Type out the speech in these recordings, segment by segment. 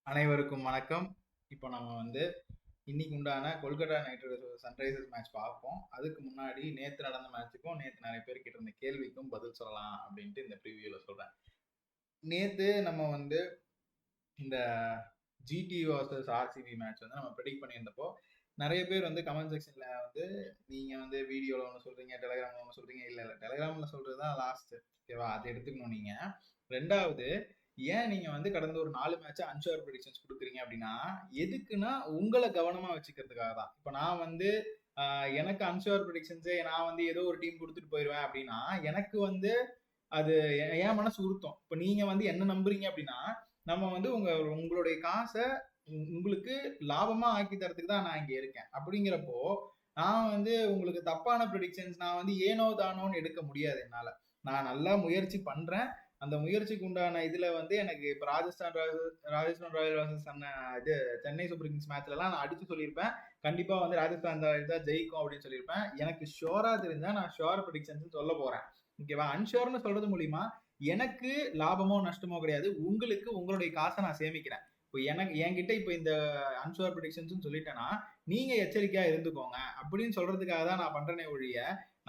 அனைவருக்கும் வணக்கம். இப்போ நம்ம இன்னைக்கு உண்டான Kolkata night Riders Sunrisers match பார்ப்போம். அதுக்கு முன்னாடி நேற்று நடந்த மேட்சுக்கும் நேற்று நிறைய பேர் கிட்ட இருந்த கேள்விக்கும் பதில் சொல்லலாம் அப்படின்ட்டு இந்த ப்ரிவியூல சொல்றேன். நேற்று நம்ம இந்த ஜிடி வர்சஸ் ஆர்சிபி மேட்ச் நம்ம ப்ரெடிக்ட் பண்ணியிருந்தப்போ நிறைய பேர் கமெண்ட் செக்ஷன்ல நீங்க வீடியோல ஒன்று சொல்றீங்க, டெலிகிராம்ல ஒன்று சொல்றீங்க. இல்ல டெலிகிராம்ல சொல்றதுதான் லாஸ்ட், ஓகேவா? அதை எடுத்துக்கணும் நீங்க. ரெண்டாவது, ஏன் நீங்க கடந்த ஒரு 4 மேட்ச் அன்ஷூர் ப்ரெடிக்ஷன்ஸ் கொடுக்குறீங்க அப்படின்னா, எதுக்குன்னா உங்களை கவனமா வச்சுக்கிறதுக்காக தான். இப்போ நான் எனக்கு அன்ஷூர் ப்ரெடிக்ஷன்ஸே நான் ஏதோ ஒரு டீம் கொடுத்துட்டு போயிடுவேன் அப்படின்னா எனக்கு அது என் மனசு உறுத்தும். இப்போ நீங்க என்ன நம்புறீங்க அப்படின்னா, நம்ம உங்களுடைய காசை உங்களுக்கு லாபமா ஆக்கி தரத்துக்கு தான் நான் இங்க இருக்கேன். அப்படிங்கிறப்போ நான் உங்களுக்கு தப்பான ப்ரெடிக்ஷன்ஸ் நான் ஏனோ தானோன்னு எடுக்க முடியாது என்னால. நான் நல்லா முயற்சி பண்றேன். அந்த முயற்சிக்கு உண்டான இதுல எனக்கு இப்ப ராஜஸ்தான் ராயல் வர்சஸ் இது சென்னை சூப்பர் கிங்ஸ் மேட்ச்ல எல்லாம் நான் அடிச்சு சொல்லியிருப்பேன். கண்டிப்பா ராஜஸ்தான் ராயல் தான் ஜெயிக்கும் அப்படின்னு சொல்லியிருப்பேன். எனக்கு ஷோரா தெரிஞ்சா நான் ஷோர் ப்ரெடிக்ஷன்ஸ் சொல்ல போறேன், ஓகேவா? அன்ஷோர்னு சொல்றது மூலியமா எனக்கு லாபமோ நஷ்டமோ கிடையாது. உங்களுக்கு உங்களுடைய காசை நான் சேமிக்கிறேன். இப்போ என்கிட்ட இப்போ இந்த அன்ஷோர் ப்ரெடிக்ஷன்ஸ் சொல்லிட்டேன்னா நீங்க எச்சரிக்கையா இருந்துக்கோங்க அப்படின்னு சொல்றதுக்காக தான் நான் பண்றேனே ஒழிய,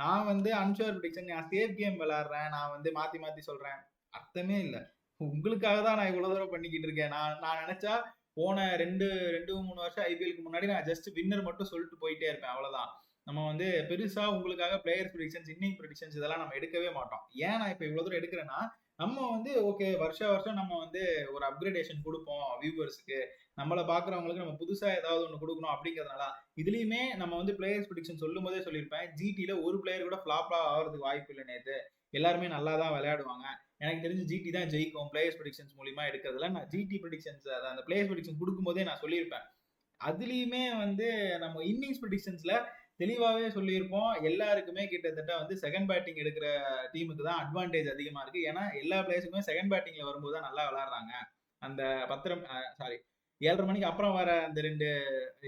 நான் அன்ஷோர் ப்ரெடிக்ஷன், நான் சேஃப் கேம் விளையாடுறேன், நான் மாத்தி மாத்தி சொல்றேன், அர்த்தமே இல்லை. உங்களுக்காக தான் நான் இவ்வளவு தூரம் பண்ணிக்கிட்டு இருக்கேன். நான் நினைச்சா போன ரெண்டு 3 வருஷம் ஐபிஎலுக்கு முன்னாடி நான் ஜஸ்ட் வின்னர் மட்டும் சொல்லிட்டு போயிட்டே இருப்பேன், அவ்வளவுதான். நம்ம பெருசா உங்களுக்காக பிளேயர்ஸ் ப்ரெடிக்ஷன்ஸ், இன்னிங் ப்ரெடிக்ஷன்ஸ் இதெல்லாம் நம்ம எடுக்கவே மாட்டோம். ஏன் நான் இப்ப இவ்வளவு தூரம் எடுக்கிறேன்னா, நம்ம ஓகே வருஷம் நம்ம ஒரு அப்கிரேடேஷன் கொடுப்போம் வியூவர்ஸ்க்கு, நம்மளை பாக்குறவங்களுக்கு நம்ம புதுசா ஏதாவது ஒண்ணு கொடுக்கணும் அப்படிங்கிறதுனால. இதுலயுமே நம்ம பிளேயர்ஸ் ப்ரெடிக்ஷன் சொல்லும் போதே சொல்லியிருப்பேன், ஜிடில ஒரு பிளேயர் கூட ஃபிளாப்பா ஆகிறதுக்கு வாய்ப்பு இல்லை. நேத்து எல்லாருமே நல்லா தான் விளையாடுவாங்க. எனக்கு தெரிஞ்சு ஜிடி தான் ஜெயிக்கும் பிளேயர்ஸ் ப்ரெடிக்ஷன்ஸ் மூலியமா எடுக்கிறதுல. நான் ஜிடி ப்ரெடிக்ஷன்ஸ் அந்த பிளேயர்ஸ் ப்ரெடிக்ஷன் கொடுக்கும்போதே நான் சொல்லியிருப்பேன். அதுலயுமே நம்ம இன்னிங்ஸ் ப்ரெடிக்ஷன்ஸ்ல தெளிவாவே சொல்லியிருப்போம், எல்லாருக்குமே கிட்டத்தட்ட செகண்ட் பேட்டிங் எடுக்கிற டீமுக்கு தான் அட்வான்டேஜ் அதிகமா இருக்கு. ஏன்னா எல்லா பிளேயர்ஸுக்குமே செகண்ட் பேட்டிங்ல வரும்போது தான் நல்லா விளையாடுறாங்க. அந்த 7:30 மணிக்கு அப்புறம் வர அந்த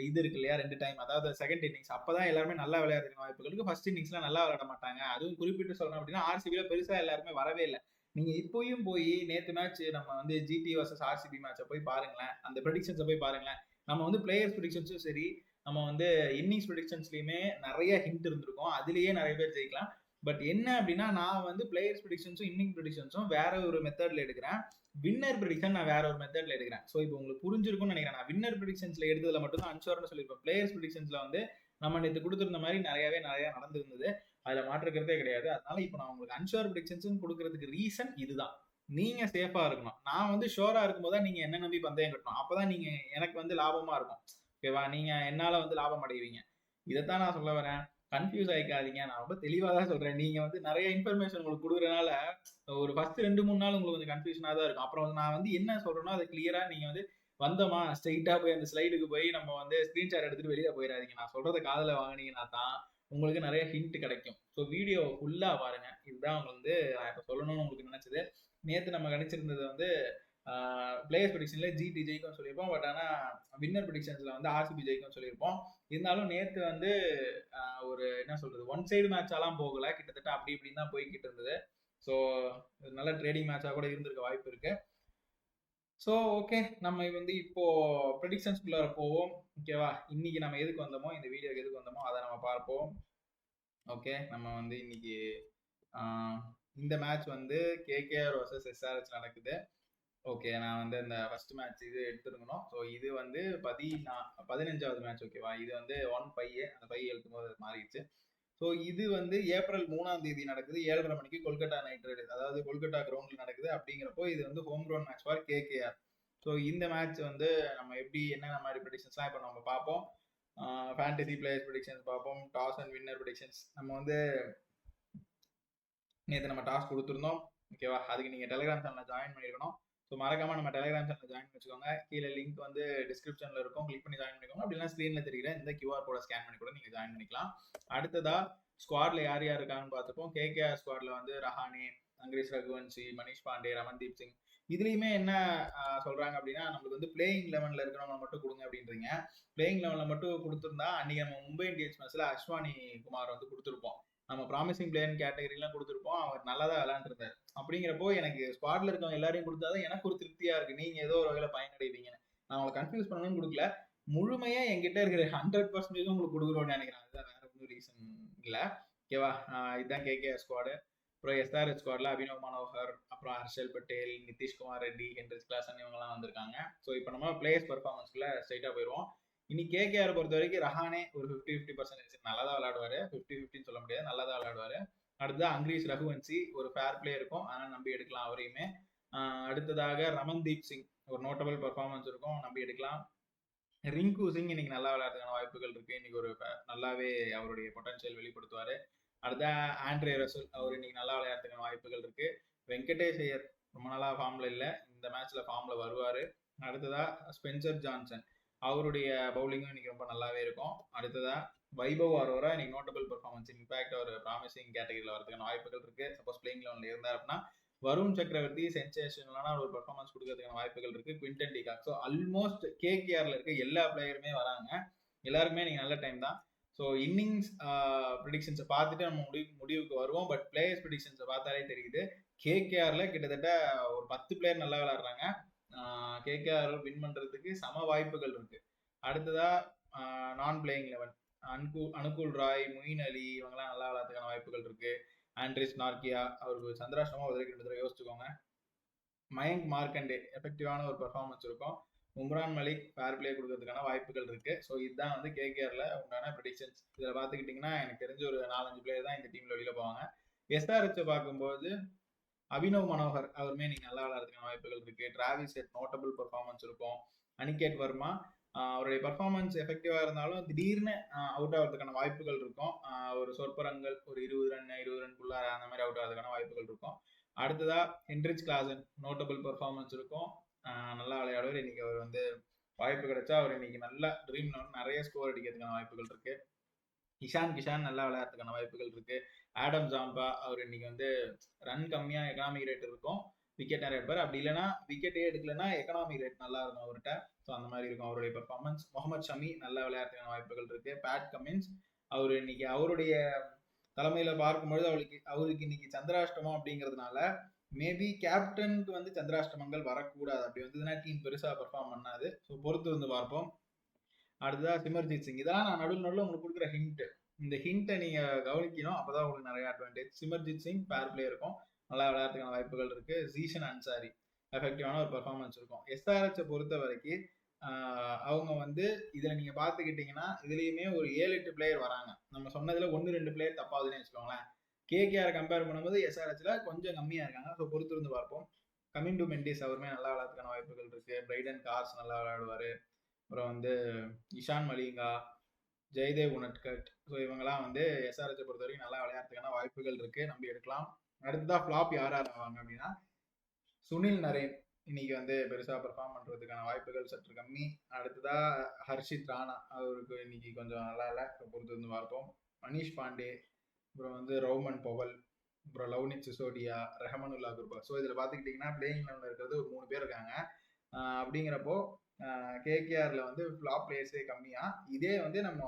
இது இருக்கு இல்லையா, 2 டைம், அதாவது செகண்ட் இன்னிங்ஸ், அப்பதான் எல்லாருமே நல்லா விளையாடுறதுக்கு வாய்ப்புகள் இருக்கு. ஃபர்ஸ்ட் இன்னிங்ஸ்ல நல்லா விளையாட மாட்டாங்க. அதுவும் குறிப்பிட்டு சொல்லணும் அப்படின்னா ஆர்சிபில பெருசா எல்லாருமே வரவே இல்லை. நீங்க இப்பயும் போய் நேத்து மேட்ச் நம்ம ஜிடி வர்சஸ் ஆர்சிபி மேட்சை போய் பாருங்களேன், அந்த ப்ரெடிக்ஷன்ஸை போய் பாருங்களேன். நம்ம பிளேயர்ஸ் ப்ரெடிக்ஷன்ஸும் சரி, நம்ம இன்னிங்ஸ் ப்ரெடிக்ஷன்ஸ்லயுமே நிறைய ஹிண்ட் இருந்திருக்கும். அதுலயே நிறைய பேர் ஜெயிக்கலாம். பட் என்ன அப்படின்னா, நான் பிளேயர்ஸ் ப்ரெடிக்ஷன்ஸும் இன்னிங் ப்ரெடிக்ஷன்ஸும் வேற ஒரு மெத்தட்ல எடுக்கிறேன். வின்னர் ப்ரெடிக்ஷன் நான் வேற ஒரு மெத்தட்ல எடுக்கிறேன். ஸோ இப்போ உங்களுக்கு புரிஞ்சிருக்கும்னு நினைக்கிறேன். நான் வின்னர் ப்ரெடிக்ஷன்ஸ்ல எடுத்ததுல மட்டும் தான் அன்ஷோர்னு சொல்லியிருப்பேன். பிளேயர்ஸ் ப்ரெடிக்ஷன்ஸ்ல நம்ம நேற்று கொடுத்திருந்த மாதிரி நிறைய நடந்திருந்தது. அதுல மாற்றுக்கிறதே கிடையாது. அதனால இப்போ நான் உங்களுக்கு அன்ஷோர் ப்ரெடிக்ஷன்ஸ் கொடுக்கறதுக்கு ரீசன் இதுதான். நீங்க சேஃபா இருக்கணும். நான் ஷோரா இருக்கும்போது தான் நீங்க என்ன நம்பி பந்தயம் கட்டணும். அப்பதான் நீங்க எனக்கு லாபமா இருக்கும், ஓகேவா? நீங்க என்னால லாபம் அடைவீங்க. இதைத்தான் நான் சொல்ல வரேன். கன்ஃபியூஸ் ஆயிக்காதீங்க. நான் ரொம்ப தெளிவா தான் சொல்றேன். நீங்க நிறைய இன்ஃபர்மேஷன் உங்களுக்கு கொடுக்குறதுனால ஒரு ஃபர்ஸ்ட் 2-3 நாள் உங்களுக்கு கொஞ்சம் கன்ஃபியூஷனா தான் இருக்கும். அப்புறம் நான் என்ன சொல்றேனோ அதை கிளியரா நீங்க வந்தோமா ஸ்ட்ரெயிட்டா போய் அந்த ஸ்லைடுக்கு போய் நம்ம ஸ்கிரீன்ஷாட் எடுத்துட்டு வெளியே போயிடாதீங்க. நான் சொல்றதை காதுல வாங்கினீங்கன்னா தான் உங்களுக்கு நிறைய ஹிண்ட் கிடைக்கும். ஸோ வீடியோ ஃபுல்லா பாருங்க. இதுதான் நான் இப்ப சொல்லணும்னு உங்களுக்கு நினைச்சது. நேத்து நம்ம கணிச்சிருந்தது பிளேயர்ஸ் ப்ரெடிக்ஷன்ல ஜிடி ஜெயிக்கும் சொல்லியிருப்போம். பட் ஆனா வின்னர் ப்ரெடிக்ஷன்ஸ்ல ஆர்சிபி ஜெயிக்கும் சொல்லியிருப்போம். இருந்தாலும் நேத்து ஒரு என்ன சொல்றது, ஒன் சைடு மேட்சாலாம் போகல, கிட்டத்தட்ட அப்படி இப்படின்னு தான் போய்கிட்டு இருந்தது. ஸோ நல்ல ட்ரேடிங் மேட்சா கூட இருந்திருக்க வாய்ப்பு இருக்கு. ஸோ ஓகே, நம்ம இப்போ ப்ரெடிக்ஷன்ஸ்குள்ள போவோம், ஓகேவா? இன்னைக்கு நம்ம எதுக்கு வந்தோமோ, இந்த வீடியோக்கு எதுக்கு வந்தோமோ அதை நம்ம பார்ப்போம். ஓகே, நம்ம இன்னைக்கு இந்த மேட்ச் கேகேஆர் வர்சஸ் எஸ்ஆர்ஹெச் நடக்குது. ஓகே, நான் இந்த ஃபர்ஸ்ட் மேட்ச் இது எடுத்துருக்கணும். ஸோ இது 15வது மேட்ச், ஓகேவா? இது 1-5, அந்த 5 எழுத்தும் போது மாறிடுச்சு. ஸோ இது ஏப்ரல் 3ஆம் தேதி நடக்குது, 7:30 மணிக்கு கொல்கத்தா நைட் ரைடர்ஸ், அதாவது கொல்கத்தா கிரவுண்ட்ல நடக்குது. அப்படிங்கிறப்போ இது home ground match for KKR. So இந்த மேட்ச் நம்ம எப்படி என்னென்ன மாதிரி ப்ரெடிக்ஷன்ஸ்லாம் இப்போ நம்ம பார்ப்போம். ஃபேண்டசி பிளேயர்ஸ் ப்ரெடிக்ஷன்ஸ் பார்ப்போம், டாஸ் அண்ட் வின்னர் ப்ரெடிக்ஷன்ஸ். நம்ம நேற்று நம்ம டாஸ் கொடுத்துருந்தோம், ஓகேவா? அதுக்கு நீங்கள் டெலிகிராம் சேனலில் ஜாயின் பண்ணியிருக்கணும். ஸோ மறக்காம நம்ம டெலிகிராம் சேனல் ஜாயின் வச்சுக்கோங்க. கீழே லிங்க் டிஸ்கிரிப்ஷன்ல இருக்கும், கிளிக் பண்ணி ஜாயின் பண்ணிக்கோங்க. அப்படின்னா ஸ்க்ரீன்ல தெரியுற இந்த கியூஆர் கோட ஸ்கேன் பண்ணி கூட நீங்க ஜாயின் பண்ணிக்கலாம். அடுத்ததா ஸ்குவாட்ல யார் யார் இருக்காங்கன்னு பார்த்துப்போம். கேகேஆர் ஸ்குவாட்ல ரஹானே, அங்கிரீஷ் ரகுவன்சி, மணிஷ் பாண்டே, ரமன்தீப் சிங். இதுலயுமே என்ன சொல்றாங்க அப்படின்னா, நம்மளுக்கு பிளேயிங் 11ல இருக்கிறவங்க மட்டும் கொடுங்க அப்படின்றீங்க. பிளேயிங் 11ல மட்டும் கொடுத்துருந்தா அன்னைக்கு நம்ம மும்பை இந்தியன்ஸ் மேட்ச்ல அஸ்வானி குமார் கொடுத்துருப்போம். நம்ம ப்ராமிசிங் பிளேயர் கேட்டகரிலாம் கொடுத்துருப்போம். அவர் நல்லா தான் விளையாண்டுருந்தார். அப்படிங்கிறப்போ எனக்கு ஸ்குவாட்ல இருக்கவங்க எல்லாரையும் கொடுத்தாதான் எனக்கு ஒரு திருப்தியா இருக்கு. நீங்க ஏதோ ஒரு வகையில பயனடைவீங்க. நான் உங்களை கன்ஃபியூஸ் பண்ணணும்னு கொடுக்கல, முழுமையா என்கிட்ட இருக்கிற 100% உங்களுக்கு கொடுக்குறோம்னு நினைக்கிறேன். அதுதான், வேற ஒன்றும் ரீசன் இல்லை. ஓகேவா? இதுதான் கேகேஆர் ஸ்குவாடு. அப்புறம் எஸ்ஆர்எச் ஸ்குவாட்ல அபினவ் மனோகர், அப்புறம் ஹர்ஷல் பட்டேல், நிதிஷ்குமார் ரெட்டி, ஹென்ரிச் கிளாசன் இவங்கெல்லாம் வந்திருக்காங்க. ஸோ இப்போ நம்ம பிளேயர்ஸ் பர்ஃபார்மன்ஸ்க்குள்ள ஸ்ட்ரைட்டாக போயிடுவோம். இன்னைக்கு கேகேஆர் பொறுத்த வரைக்கும் ரஹானே ஒரு 50-50% நல்லா தான் விளையாடுவாரு. 50-50 சொல்ல முடியாது, நல்லா தான் விளையாடுவாரு. அடுத்ததாக அங்கிரீஷ் ரகுவன்சி ஒரு ஃபேர் பிளே இருக்கும், ஆனால் நம்பி எடுக்கலாம் அவரையுமே. அடுத்ததாக ரமன்தீப் சிங் ஒரு நோட்டபிள் பர்ஃபார்மன்ஸ் இருக்கும், நம்பி எடுக்கலாம். ரிங்கு சிங் இன்னைக்கு நல்லா விளையாடுறதுக்கான வாய்ப்புகள் இருக்கு. இன்னைக்கு ஒரு நல்லாவே அவருடைய பொட்டன்ஷியல் வெளிப்படுத்துவாரு. அடுத்த ஆண்ட்ரே ரசல் அவர் இன்னைக்கு நல்லா விளையாடுறதுக்கான வாய்ப்புகள் இருக்கு. வெங்கடேஷ் ஐயர் ரொம்ப நாளா ஃபார்ம்ல இல்லை, இந்த மேட்ச்ல ஃபார்ம்ல வருவாரு. அடுத்ததா ஸ்பென்சர் ஜான்சன் அவருடைய பவுலிங்கும் இன்னைக்கு ரொம்ப நல்லாவே இருக்கும். அடுத்ததா வைபவ் அரோரா இன்னைக்கு நோட்டபிள் பெர்ஃபார்மன்ஸ், இன்ஃபேக்ட் ஒரு ப்ராமிசிங் கேட்டகரியில் வரதுக்கான வாய்ப்புகள் இருக்கு. சப்போஸ் பிளேயிங் லெவலில் இருந்தார் அப்படின்னா வருண் சக்கரவர்த்தி சென்சேஷனலான ஒரு பெர்ஃபார்மன்ஸ் கொடுக்கறதுக்கான வாய்ப்புகள் இருக்கு. Quinton de Kock. ஸோ ஆல்மோஸ்ட் கேகேஆர்ல இருக்க எல்லா பிளேயருமே வராங்க, எல்லாருமே நீங்க நல்ல டைம் தான். ஸோ இன்னிங்ஸ் ப்ரிடிக்ஷன்ஸை பார்த்துட்டு நம்ம முடிவுக்கு வருவோம். பட் பிளேயர்ஸ் ப்ரிடிக்ஷன்ஸை பார்த்தாலே தெரியுது, கேகேஆர்ல கிட்டத்தட்ட ஒரு 10 பிளேயர் நல்லா விளையாடுறாங்க. கேகேஆர் வின் பண்றதுக்கு சம வாய்ப்புகள் இருக்கு. அடுத்ததா நான் பிளேயிங் லெவன் அனுகூல் ராய், மொயின் அலி இவங்கெல்லாம் நல்லா விளையாடுறதுக்கான வாய்ப்புகள் இருக்கு. ஆண்ட்ரிஸ் நார்கியா அவருக்கு சந்திராஷ்டமா உதவி கிட்ட யோசிச்சுக்கோங்க. மயங்க் மார்க்கண்டே எஃபெக்டிவான ஒரு பெர்ஃபார்மன்ஸ் இருக்கும். உம்ரான் மலிக் ஃபேர் பிளே கொடுக்கறதுக்கான வாய்ப்புகள் இருக்கு. ஸோ இதுதான் வந்து கேகேஆர்ல உண்டான ப்ரெடிக்ஷன்ஸ். இதில் பார்த்துக்கிட்டிங்கன்னா எனக்கு தெரிஞ்ச ஒரு 4-5 பிளேயர் தான் இந்த டீம்ல வெளியில போவாங்க. எஸ்ஆர்எச்சை பார்க்கும்போது அபினவ் மனோகர் அவருமே நீங்க நல்லா விளையாடுறதுக்கான வாய்ப்புகள் இருக்கு. டிராவிஸ் ஹெட் நோட்டபிள் பெர்ஃபார்மன்ஸ் இருக்கும். அனிகேட் வர்மா அவருடைய பர்ஃபார்மன்ஸ் எஃபெக்டிவா இருந்தாலும் திடீர்னு அவுட் ஆகிறதுக்கான வாய்ப்புகள் இருக்கும். ஒரு சொற்பரங்கள் ஒரு 20 ரன்குள்ள அந்த மாதிரி அவுட் ஆகிறதுக்கான வாய்ப்புகள் இருக்கும். அடுத்ததா ஹென்ரிச் கிளாசன் நோட்டபிள் பெர்ஃபார்மன்ஸ் இருக்கும், நல்லா விளையாடுவார். இன்னைக்கு அவர் வந்து வாய்ப்பு கிடைச்சா அவர் இன்னைக்கு நல்லா ட்ரீம் நிறைய ஸ்கோர் அடிக்கிறதுக்கான வாய்ப்புகள் இருக்கு. இஷான் கிஷான் நல்லா விளையாடுறதுக்கான வாய்ப்புகள் இருக்கு. ஆடம் ஜாம்பா அவர் இன்னைக்கு வந்து ரன் கம்மியா எக்கனாமிக் ரேட் இருக்கும், விக்கெட் நிறைய எடுப்பார். அப்படி இல்லைன்னா விக்கெட்டே எடுக்கலன்னா எக்கனாமிக் ரேட் நல்லா இருக்கும் அவர்கிட்ட. ஸோ அந்த மாதிரி இருக்கும் அவருடைய பெர்ஃபார்மன்ஸ். முகமது ஷமி நல்லா விளையாடுறதுக்கான வாய்ப்புகள் இருக்கு. பேட் கமின்ஸ் அவர் இன்னைக்கு அவருடைய தலைமையில பார்க்கும்பொழுது அவருக்கு இன்னைக்கு சந்திராஷ்டமம் அப்படிங்கிறதுனால மேபி கேப்டனுக்கு வந்து சந்திராஷ்டமங்கள் வரக்கூடாது. அப்படி வந்ததுன்னா டீம் பெருசா பெர்ஃபார்ம் பண்ணாது. ஸோ பொறுத்து வந்து பார்ப்போம். அடுத்ததா சிமர்ஜித் சிங். இதெல்லாம் நான் நடுவில் உங்களுக்கு கொடுக்குற ஹிண்ட். இந்த ஹிண்ட்டை நீங்க கவனிக்கணும், அப்பதான் உங்களுக்கு நிறைய அட்வான்டேஜ். சிமர்ஜித் சிங் பேர் பிளே இருக்கும், நல்லா விளையாடுறதுக்கான வாய்ப்புகள் இருக்கு. ஜீஷன் அன்சாரி எஃபெக்டிவான ஒரு பெர்ஃபார்மன்ஸ் இருக்கும். எஸ்ஆர்எச்சை பொறுத்த வரைக்கும் அவங்க வந்து இதுல நீங்க பாத்துக்கிட்டீங்கன்னா இதுலயுமே ஒரு 7-8 பிளேயர் வராங்க. நம்ம சொன்னதுல 1-2 பிளேயர் தப்பாதுன்னு வச்சுக்கோங்களேன். கேகேஆர் கம்பேர் பண்ணும்போது எஸ்ஆர்எச்ல கொஞ்சம் கம்மியா இருக்காங்க. ஸோ பொறுத்து இருந்து பார்ப்போம். கமிண்டு மெண்டிஸ் அவருமே நல்லா விளையாடுறதுக்கான வாய்ப்புகள் இருக்கு. பிரைடன் கார்ஸ் நல்லா விளையாடுவாரு. அப்புறம் வந்து இஷான் மலிங்கா, ஜெய்தேவ் உனட்கட், ஸோ இவங்கெல்லாம் வந்து எஸ்ஆர்எச்சை பொறுத்த வரைக்கும் நல்லா விளையாடுறதுக்கான வாய்ப்புகள் இருக்கு, நம்பி எடுக்கலாம். அடுத்ததான் ஃபிளாப் யார் ஆவாங்க அப்படின்னா சுனில் நரேன் இன்னைக்கு வந்து பெருசா பெர்ஃபார்ம் பண்றதுக்கான வாய்ப்புகள் சற்று கம்மி. அடுத்ததா ஹர்ஷித் ராணா அவருக்கு இன்னைக்கு கொஞ்சம் நல்லா இல்லை, பொறுத்து வந்து பார்ப்போம். மனிஷ் பாண்டே, அப்புறம் வந்து ரவுமன் பவல், அப்புறம் லவ்னித் சிசோடியா, ரெஹமனுல்லா குர்பா. ஸோ இதில் பார்த்துக்கிட்டிங்கன்னா பிளேயிங் லெவலில் இருக்கிறது ஒரு 3 பேர் இருக்காங்க. அப்படிங்கிறப்போ கேகேஆர்ல வந்து ஃபிளாப் பிளேயர்ஸே கம்மியா. இதே வந்து நம்ம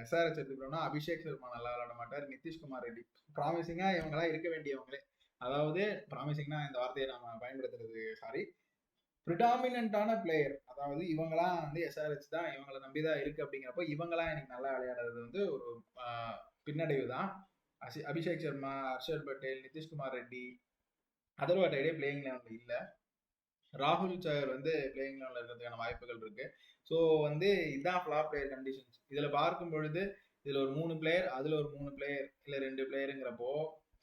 எஸ்ஆர்எச் எடுத்துக்கிட்டோம்னா அபிஷேக் சர்மா நல்லா விளையாட மாட்டார், நிதிஷ்குமார் ரெட்டி ப்ராமிசிங்கா இவங்கெல்லாம் இருக்க வேண்டியவங்களே. அதாவது ப்ராமிசிங்னா இந்த வார்த்தையை நம்ம பயன்படுத்துறது சாரி, ப்ரிடாமினன்டான பிளேயர். அதாவது இவங்கெல்லாம் வந்து எஸ்ஆர்எச் தான் இவங்களை நம்பிதான் இருக்கு. அப்படிங்கிறப்போ இவங்கெல்லாம் எனக்கு நல்லா விளையாடுறது வந்து ஒரு பின்னடைவு தான். அபிஷேக் சர்மா, ஹர்ஷல் பட்டேல், நிதிஷ்குமார் ரெட்டி, அதர்வா டைடே பிளேயிங் லெவலில் இல்லை. ராகுல் சகர் வந்து பிளேயிங் லெவலில் இருக்கிறதுக்கான வாய்ப்புகள் இருக்கு. ஸோ வந்து இதுதான் ஃபிளாப் பிளேயர் கண்டிஷன்ஸ். இதில் பார்க்கும் பொழுது இதில் ஒரு 3 பிளேயர், அதில் ஒரு 3 பிளேயர், இல்லை 2 பிளேயருங்கிறப்போ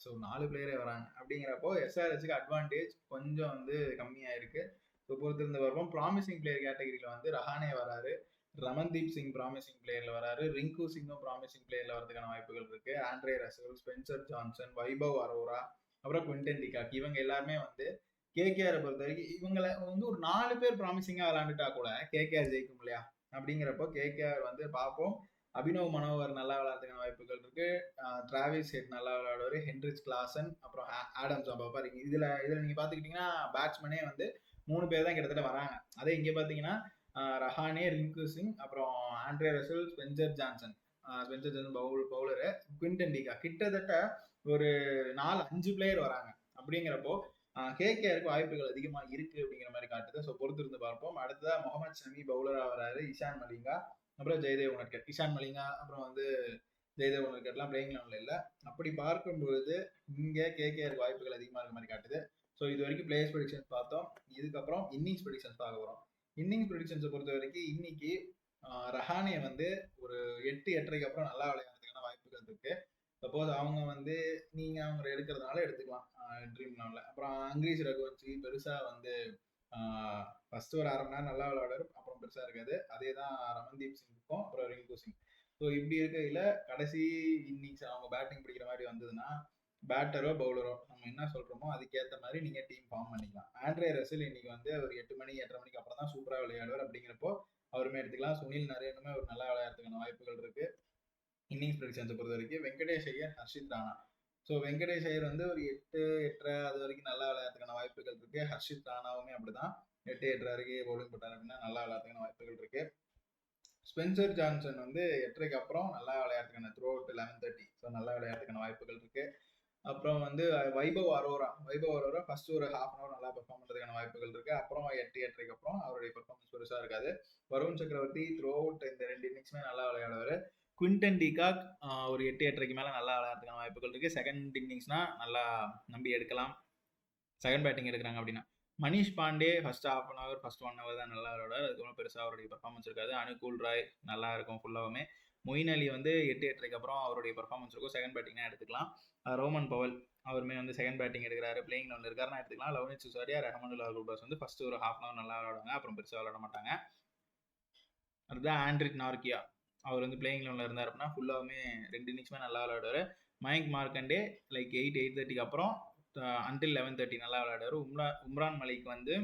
ஸோ 4 பிளேயரே வராங்க. அப்படிங்கிறப்போ எஸ்ஆர்எஸ்க்கு அட்வான்டேஜ் கொஞ்சம் வந்து கம்மியாக இருக்கு. ஸோ பொறுத்திருந்து வருவோம். ப்ராமிசிங் பிளேயர் கேட்டகரியில் வந்து ரஹானே வராரு, ரமன்தீப் சிங் ப்ராமிசிங் பிளேயர்ல வராரு, ரிங்கு சிங்கும் ப்ராமிசிங் பிளேயர்ல வரதுக்கான வாய்ப்புகள் இருக்கு. Andre Russell, Spencer Johnson, Vaibhav Arora, அப்புறம் குவிண்டன் டிகாக் இவங்க எல்லாருமே வந்து கேகேஆரை பொறுத்த வரைக்கும் இவங்களை வந்து ஒரு 4 பேர் ப்ராமிசிங்கா விளையாண்டுட்டா கூட கேகேஆர் ஜெயிக்கும் இல்லையா. அப்படிங்கிறப்போ கேகேஆர் வந்து பார்ப்போம். அபினவ் மனோகர் நல்லா விளையாடுறதுக்கான வாய்ப்புகள் இருக்கு. டிராவிஸ் ஹெட் நல்லா விளையாடுவாரு, ஹென்ரிச் கிளாசன், அப்புறம் ஆடம் ஜாம்பா. பாருங்க இதுல நீங்க பாத்துக்கிட்டீங்கன்னா பேட்ஸ்மேனே வந்து 3 பேர் தான் கிட்டத்தட்ட வராங்க. அதே இங்க பாத்தீங்கன்னா ரஹானே, ரிங்கு சிங், அப்புறம் Andre Russell, Spencer Johnson bowler, Quinton de Kock கிட்டத்தட்ட ஒரு 4-5 பிளேயர் வராங்க. அப்படிங்கிறப்போ கேகேஆருக்கு வாய்ப்புகள் அதிகமா இருக்கு அப்படிங்கிற மாதிரி காட்டுது. அப்படிங்கிறத ஸோ பொறுத்திருந்து பார்ப்போம். அடுத்ததா முகமது ஷமி பவுலரா வராரு, இஷான் மலிங்கா, அப்புறம் ஜெயதேவ் உனட்கட். இஷான் மலிங்கா அப்புறம் வந்து ஜெயதேவ் உனட்கட்லாம் பிளேயிங் லெவலில் இல்லை. அப்படி பார்க்கும்பொழுது இங்கே கேகேஆருக்கு வாய்ப்புகள் அதிகமாக இருக்க மாதிரி காட்டுது. ஸோ இது வரைக்கும் பிளேயர்ஸ் ப்ரெடிக்ஷன்ஸ் பார்த்தோம். இதுக்கப்புறம் இன்னிங்ஸ் ப்ரெடிக்ஷன்ஸ் பார்க்க போகிறோம். இன்னிங்ஸ் ப்ரெடிக்ஷன்ஸை பொறுத்த வரைக்கும் இன்னைக்கு ரஹானே வந்து ஒரு 8-8:30 அப்புறம் நல்லா விளையாடுறதுக்கான வாய்ப்புகள் இருக்கு. சப்போஸ் அவங்க வந்து நீங்க அவங்க எடுக்கிறதுனால எடுத்துக்கலாம் ட்ரீம் லெவலில். அப்புறம் அங்கிரீஷ் ரகுவன்சி பெருசா வந்து ஃபர்ஸ்ட் ஒரு 1/2 மணி நேரம் நல்லா விளையாடுறாரு, அப்புறம் பெருசா இருக்காது. அதே தான் ரமன்தீப் சிங்க்கும் அப்புறம் ரிங்கு சிங். ஸோ இப்படி இருக்கையில கடைசி இன்னிங்ஸ் அவங்க பேட்டிங் பிடிக்கிற மாதிரி வந்ததுன்னா பேட்டரோ பவுலரோ நம்ம என்ன சொல்றோமோ அதுக்கேற்ற மாதிரி நீங்க டீம் ஃபார்ம் பண்ணிக்கலாம். ஆண்ட்ரே ரசல் இன்னைக்கு வந்து ஒரு 8 மணி 8:30 மணிக்கு அப்புறம் தான் சூப்பரா விளையாடுவார். அப்படிங்கிறப்போ அவருமே எடுத்துக்கலாம். சுனில் நரேனுமே ஒரு நல்லா விளையாடுறதுக்கான வாய்ப்புகள் இருக்கு. இன்னிங்ஸ் ப்ரெடிக்ஷன்ஸை பொறுத்த வரைக்கும் வெங்கடேஷ் ஐயர், ஹர்ஷித் ராணா. ஸோ வெங்கடேஷ் ஐயர் வந்து ஒரு 8-8:30 அது வரைக்கும் நல்லா விளையாடுறதுக்கான வாய்ப்புகள் இருக்கு. ஹர்ஷித் ராணாவுமே அப்படிதான் 8-8:30 வரைக்கும் பவுலிங் போட்டார் அப்படின்னா நல்லா விளையாடுறதுக்கான வாய்ப்புகள் இருக்கு. ஸ்பென்சர் ஜான்சன் வந்து 8:30 அப்புறம் நல்லா விளையாடுறதுக்கான த்ரூ அவுட் 11:30. ஸோ நல்லா விளையாடுறதுக்கான வாய்ப்புகள் இருக்கு. அப்புறம் வந்து வைபவ் அரோரா ஃபர்ஸ்ட் ஒரு 1/2 அன் அவர் நல்லா பெர்ஃபார்ம் பண்றதுக்கான வாய்ப்புகள் இருக்கு. அப்புறம் 8-8:30 அப்புறம் அவருடைய பெர்ஃபார்மன்ஸ் பெருசா இருக்காது. வருண் சக்கரவர்த்தி த்ரூ அவுட் இந்த 2 இன்னிங்ஸுமே நல்லா விளையாடுவாரு. குவிண்டன் டிகாக் ஒரு 8-8:30 மேல நல்லா விளையாடுறதுக்கான வாய்ப்புகள் இருக்கு. செகண்ட் இன்னிங்ஸ்னா நல்லா நம்பி எடுக்கலாம், செகண்ட் பேட்டிங் எடுக்கிறாங்க அப்படின்னா. Manish Pandey first 1/2 an hour first 1 hour தான் நல்லா விளையாடுவார். அதுக்கப்புறம் பெருசாக அவருடைய பெர்ஃபார்மன்ஸ் இருக்காது. அனுகூல் ராய் நல்லா இருக்கும் ஃபுல்லாகவுமே. மொயின் அலி வந்து 8-8:30 அப்புறம் அவருடைய பெர்ஃபார்மன்ஸ் இருக்கும். செகண்ட் பேட்டிங்னா எடுத்துக்கலாம். ரோமன் பவல் அவருமே வந்து செகண்ட் பேட்டிங் எடுக்கிறாரு, பிளேயிங் லெவலில் இருக்காருன்னா எடுத்துக்கலாம். லவ்னித் சிசோடியா, ரஹமானுல்லா குர்பாஸ் வந்து ஃபர்ஸ்ட் ஒரு 1/2 அன் அவர் நல்லா விளையாடுவாங்க, அப்புறம் பெருசாக விளையாட மாட்டாங்க. அதுதான் ஆண்ட்ரிக் நார்கியா, அவர் வந்து பிளேயிங் லெவலில் இருந்தார் அப்படின்னா ஃபுல்லாகவுமே 2 இன்னிங்ஸுமே நல்லா விளையாடுவார். மயங்க் மார்க்கண்டே லைக் 8-8:30 அப்புறம் அன்டில் 11:30 நல்லா விளையாடுவார். உம்ரான் மலிக் வந்து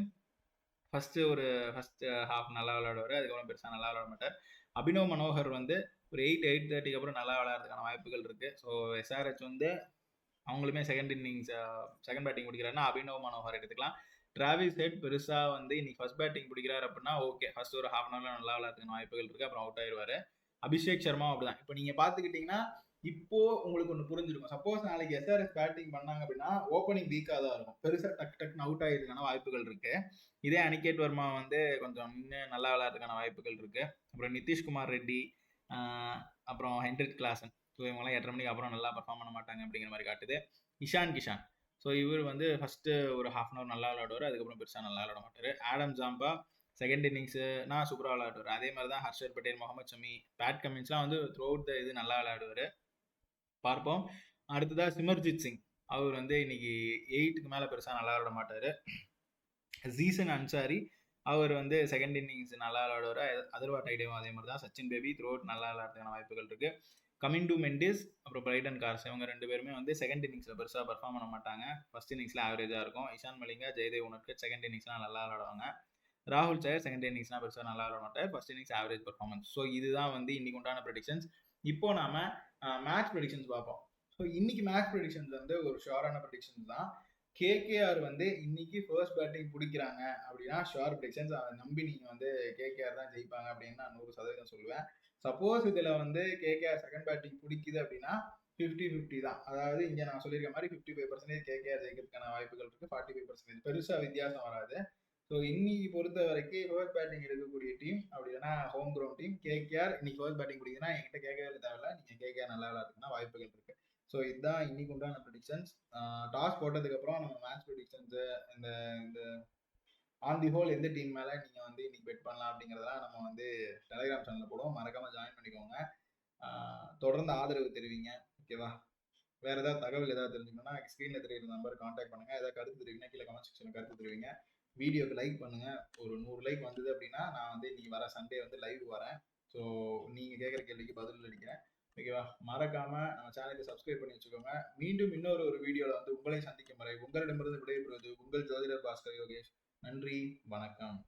ஃபர்ஸ்ட் 1/2 நல்லா விளையாடுவார், அதுக்கப்புறம் பெருசாக நல்லா விளையாட மாட்டார். அபினவ் மனோகர் வந்து ஒரு 8-8:30 அப்புறம் நல்லா விளையாடுறதுக்கான வாய்ப்புகள் இருக்கு. ஸோ எஸ்ஆர்ஹெச் வந்து அவங்களுமே செகண்ட் பேட்டிங் பிடிக்கிறாருன்னா அபினவ் மனோகர் எடுத்துக்கலாம். டிராவிஸ் ஹெட் பெருசா வந்து இன்னைக்கு ஃபர்ஸ்ட் பேட்டிங் பிடிக்கிறாரு அப்படின்னா ஓகே, ஃபர்ஸ்ட் ஒரு 1/2 அன் அவர்ல நல்லா விளையாடுறதுக்கான வாய்ப்புகள் இருக்கு, அப்புறம் அவுட் ஆயிடுவாரு. அபிஷேக் சர்மா அப்படிதான். இப்போ நீங்க பாத்துக்கிட்டீங்கன்னா இப்போ உங்களுக்கு ஒன்று புரிஞ்சிருக்கும். சப்போஸ் நாளைக்கு எஸ்ஆர்எஸ் பேட்டிங் பண்ணாங்க அப்படின்னா ஓப்பனிங் வீக்காக தான் இருக்கும், பெருசா டக்குன்னு அவுட் ஆகிறதுக்கான வாய்ப்புகள் இருக்கு. இதே அனிகேட் வர்மா வந்து கொஞ்சம் இன்னும் நல்லா விளையாடுறதுக்கான வாய்ப்புகள் இருக்கு. அப்புறம் நிதிஷ்குமார் ரெட்டி, அப்புறம் ஹென்ரிக் கிளாசன், ஸோ இவங்கெல்லாம் 8:30 மணிக்கு அப்புறம் நல்லா பர்ஃபார்ம் பண்ண மாட்டாங்க அப்படிங்கிற மாதிரி காட்டுது. இஷான் கிஷான், ஸோ இவர் வந்து ஃபர்ஸ்ட் ஒரு 1/2 அன் அவர் நல்லா விளையாடுவார், அதுக்கப்புறம் பெருசாக நல்லா விளையாட மாட்டார். ஆடம் ஜாம்பா செகண்ட் இன்னிங்ஸ்னா சூப்பராக விளையாடுவார். அதே மாதிரி தான் ஹர்ஷர் பட்டேல், முகமது ஷமி, பேட் கமின்ஸ்லாம் வந்து த்ரூ அவுட் த இது நல்லா விளையாடுவார். பார்ப்போம். அடுத்ததா சிமர்ஜித் சிங், அவர் வந்து இன்னைக்கு 8க்கு மேலே பெருசாக நல்லா விளையாட மாட்டார். ஜீசன் அன்சாரி அவர் வந்து செகண்ட் இன்னிங்ஸ் நல்லா விளையாடுவார். அதர்வா டைடேவும் அதே மாதிரி தான். சச்சின் பேபி த்ரூ அவுட் நல்லா விளையாடுறதுக்கான வாய்ப்புகள் இருக்கு. கமிண்டு மெண்டிஸ் அப்புறம் பிரைடன் கார்ஸ், இவங்க 2 பேருமே வந்து செகண்ட் இன்னிங்ஸ்ல பெருசாக பர்ஃபார்ம் பண்ண மாட்டாங்க, ஃபர்ஸ்ட் இன்னிங்ஸ்ல ஆவரேஜா இருக்கும். இஷான் மலிங்கா, ஜெயதேவ் உனட்கட் செகண்ட் இன்னிங்ஸ்லாம் நல்லா விளையாடுவாங்க. ராகுல் சயர் செகண்ட் இன்னிங்ஸ்னா பெருசாக நல்லா விளையாட மாட்டார், first innings average performance. So இதுதான் வந்து இன்னைக்கு உண்டான ப்ரெடிக்ஷன்ஸ். இப்போ நாம மேட்ச் ப்ரெடிக்ஷன்ஸ் பார்ப்போம். ஸோ இன்னைக்கு மேட்ச் ப்ரெடிக்ஷன்ஸ் வந்து ஒரு ஷுவரான ப்ரெடிக்ஷன்ஸ் தான். கேகேஆர் வந்து இன்னைக்கு ஃபர்ஸ்ட் பேட்டிங் பிடிக்கிறாங்க அப்படின்னா ஷுவர் ப்ரெடிக்ஷன்ஸ், அதை நம்பி நீங்க வந்து கேகேஆர் தான் ஜெயிப்பாங்க அப்படின்னு நான் 100% சொல்லுவேன். சப்போஸ் இதுல வந்து கேகேஆர் செகண்ட் பேட்டிங் பிடிக்குது அப்படின்னா 50-50 தான். அதாவது இங்க நான் சொல்லியிருக்க மாதிரி 55% கேகேஆர் ஜெயிக்கிறதுக்கான வாய்ப்புகள் இருக்கு, 45% பெருசா வித்தியாசம் வராது. ஸோ இன்னைக்கு பொறுத்த வரைக்கும் ஃபர்ஸ்ட் பேட்டிங் எடுக்கக்கூடிய டீம் அப்படின்னா ஹோம் கிரவுண்ட் டீம் கேகேஆர். இன்னைக்கு ஃபர்ஸ்ட் பேட்டிங் பிடிக்குதுன்னா என்கிட்ட கேகேஆர் தேவையில்ல, நீங்க கேகேஆர் நல்லா விளையாடுறதுக்குன்னா வாய்ப்புகள் இருக்கு. ஸோ இதுதான் இன்னைக்கு உண்டான ப்ரெடிக்ஷன்ஸ். டாஸ் போட்டதுக்கு அப்புறம் நம்ம மேட்ச் ப்ரெடிக்ஷன்ஸ் இந்த இந்த ஆன் தி ஹோல் எந்த டீம் மேல நீங்க வந்து இன்னைக்கு பெட் பண்ணலாம் அப்படிங்கறதெல்லாம் நம்ம வந்து டெலிகிராம் சேனல்ல போடுவோம், மறக்காம ஜாயின் பண்ணிக்கோங்க. தொடர்ந்து ஆதரவு தெரிவிங்க, ஓகேவா? வேற ஏதாவது தகவல் ஏதாவது தெரிஞ்சுக்கணும்னா ஸ்கிரீன்ல தெரியுற நம்பர் கான்டாக்ட் பண்ணுங்க. ஏதாவது கருத்து தெரிவிங்கன்னா கீழே கமெண்ட் செக்ஷன்ல கருத்து தெரிவிங்க. வீடியோக்கு லைக் பண்ணுங்க. ஒரு 100 லைக் வந்தது அப்படின்னா நான் வந்து இன்னைக்கு வர சண்டே வந்து லைவ் வரேன். ஸோ நீங்க கேட்குற கேள்விக்கு பதில் அளிக்கிறேன், ஓகேவா? மறக்காம நம்ம சேனலுக்கு சப்ஸ்கிரைப் பண்ணி வச்சுக்கோங்க. மீண்டும் இன்னொரு வீடியோல வந்து உங்களை சந்திக்கும் வரை உங்களிடமிருந்து விடைபெறுவது உங்கள் ஜோதிடர் பாஸ்கர் யோகேஷ். நன்றி, வணக்கம்.